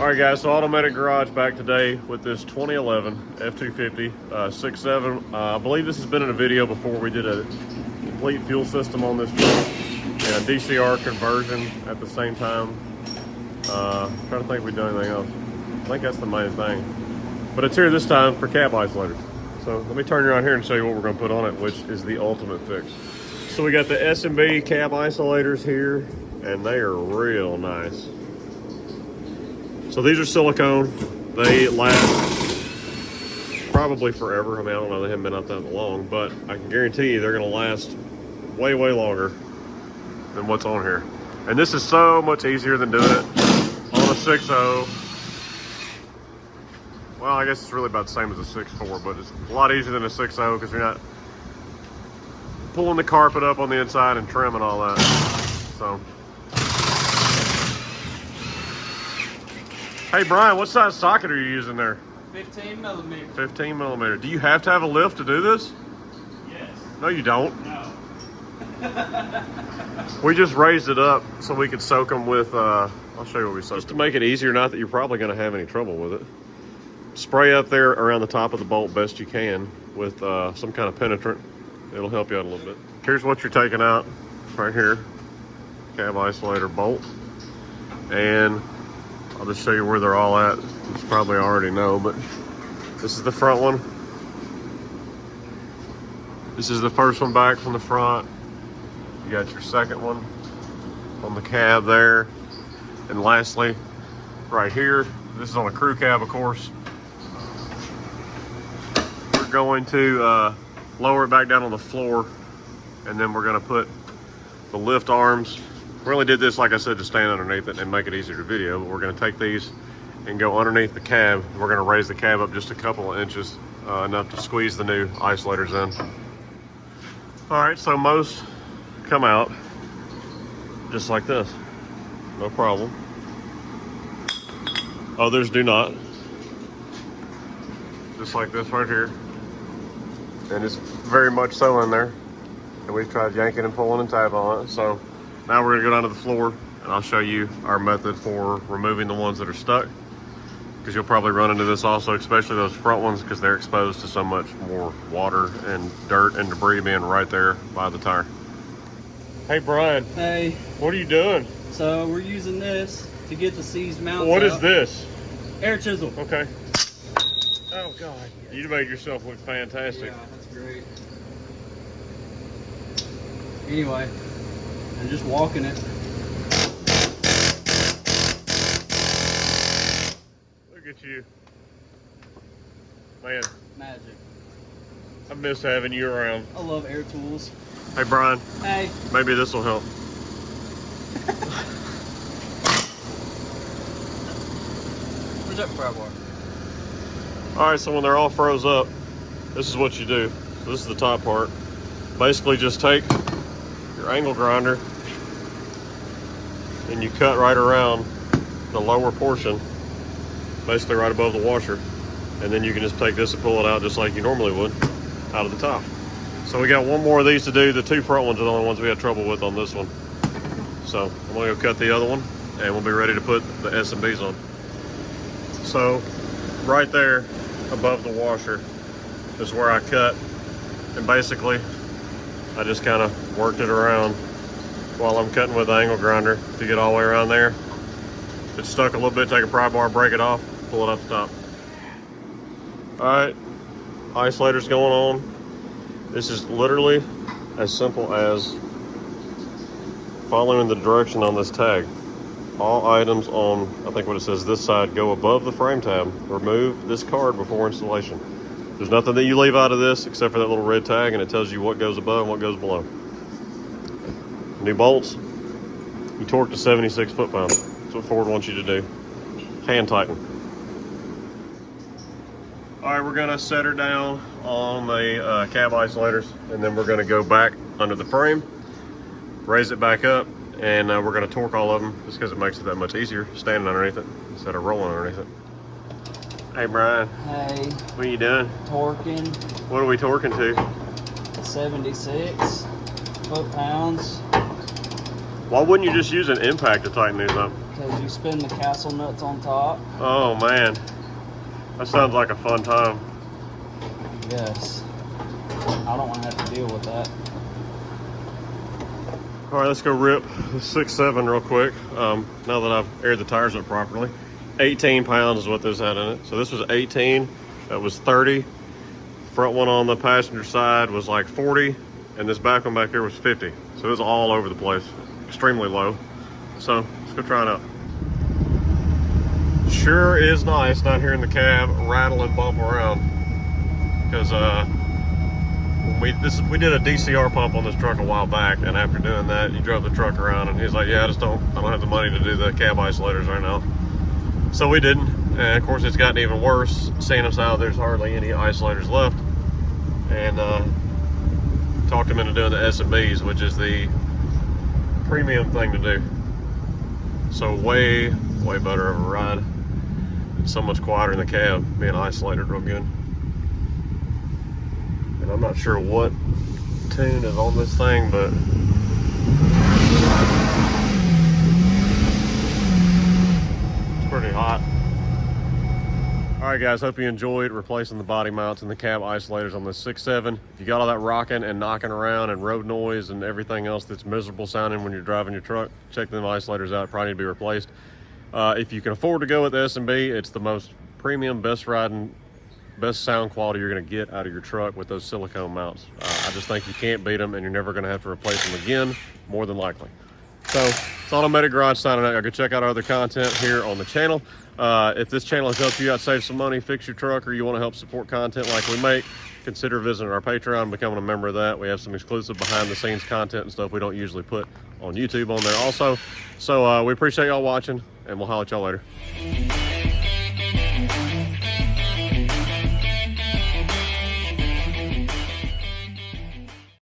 All right, guys, so Automatic Garage back today with this 2011 F250 6.7. I believe this has been in a video before. We did a complete fuel system on this truck and a DCR conversion at the same time. Trying to think if we've done anything else. I think that's the main thing. But it's here this time for cab isolators. So let me turn you around here and show you what we're going to put on it, which is the ultimate fix. So we got the S&B cab isolators here, and they are real nice. So these are silicone. They last probably forever. I mean, I don't know, they haven't been out that long, but I can guarantee you they're gonna last way, way longer than what's on here. And this is so much easier than doing it on a 6.0. Well, I guess it's really about the same as a 6.4, but it's a lot easier than a 6.0 because you're not pulling the carpet up on the inside and trim and all that. So. Hey Brian, what size socket are you using there? 15 millimeter. 15 millimeter. Do you have to have a lift to do this? Yes. No, you don't. No. We just raised it up so we could soak them with, I'll show you what we soaked. Just to make it easier, not that you're probably going to have any trouble with it. Spray up there around the top of the bolt best you can with some kind of penetrant. It'll help you out a little bit. Here's what you're taking out right here. Cab isolator bolt. And I'll just show you where they're all at. You probably already know, but this is the front one. This is the first one back from the front. You got your second one on the cab there. And lastly, right here, this is on a crew cab, of course. We're going to lower it back down on the floor, and then we're gonna put the lift arms. We only did this, like I said, to stand underneath it and make it easier to video, but we're gonna take these and go underneath the cab. We're gonna raise the cab up just a couple of inches, enough to squeeze the new isolators in. All right, so most come out just like this, no problem. Others do not. Just like this right here. And it's very much so in there. And we've tried yanking and pulling and tab on it, so. Now we're gonna go down to the floor and I'll show you our method for removing the ones that are stuck, because you'll probably run into this also, especially those front ones, because they're exposed to so much more water and dirt and debris being right there by the tire. Hey Brian. Hey. What are you doing? So we're using this to get the seized mounts What is out. this? Air chisel. Okay. Oh God, you made yourself look fantastic. Yeah, that's great. Anyway. I'm just walking it. Look at you. Man. Magic. I miss having you around. I love air tools. Hey Brian. Hey. Maybe this will help. Where's that pry bar? Alright, so when they're all froze up, this is what you do. So this is the top part. Basically just take your angle grinder and you cut right around the lower portion, basically right above the washer, and then you can just take this and pull it out just like you normally would out of the top. So we got one more of these to do. The two front ones are the only ones we had trouble with on this one. So I'm gonna go cut the other one and we'll be ready to put the S&Bs on. So right there above the washer is where I cut, and basically I just kind of worked it around while I'm cutting with the angle grinder to get all the way around there. If it's stuck a little bit, take a pry bar, break it off, pull it up the top. All right, isolator's going on. This is literally as simple as following the direction on this tag. All items on, I think what it says this side, go above the frame tab. Remove this card before installation. There's nothing that you leave out of this except for that little red tag, and it tells you what goes above and what goes below. New bolts, you torque to 76 foot-pounds. That's what Ford wants you to do. Hand tighten. All right, we're gonna set her down on the cab isolators, and then we're gonna go back under the frame, raise it back up, and we're gonna torque all of them just because it makes it that much easier standing underneath it instead of rolling underneath it. Hey Brian. Hey. What are you doing? Torquing. What are we torquing to? 76 foot-pounds. Why wouldn't you just use an impact to tighten these up? because you spin the castle nuts on top. Oh man, that sounds like a fun time. Yes. I don't want to have to deal with that. All right, let's go rip the 6.7 real quick. Now that I've aired the tires up properly. 18 pounds is what this had in it. So this was 18, that was 30. Front one on the passenger side was like 40, and this back one back here was 50. So it was all over the place, extremely low. So let's go try it out. Sure is nice not hearing the cab rattle and bump around. Because we did a DCR pump on this truck a while back, and after doing that, you drove the truck around, and he's like, yeah, I don't have the money to do the cab isolators right now. So we didn't, and of course it's gotten even worse, seeing us out, there's hardly any isolators left. And talked him into doing the S&Bs, which is the premium thing to do. So way better of a ride. It's so much quieter in the cab, being isolated real good. And I'm not sure what tune is on this thing, but it's pretty hot. All right, guys, hope you enjoyed replacing the body mounts and the cab isolators on this 6.7. If you got all that rocking and knocking around and road noise and everything else that's miserable sounding when you're driving your truck, check them isolators out, probably need to be replaced. If you can afford to go with the S&B, it's the most premium, best riding, best sound quality you're gonna get out of your truck with those silicone mounts. I just think you can't beat them, and you're never gonna have to replace them again, more than likely. So it's Automatic Garage signing out. Go check out our other content here on the channel. If this channel has helped you out save some money, fix your truck, or you want to help support content like we make, consider visiting our Patreon and becoming a member of that. We have some exclusive behind the scenes content and stuff we don't usually put on YouTube on there also. So we appreciate y'all watching, and we'll holler at y'all later.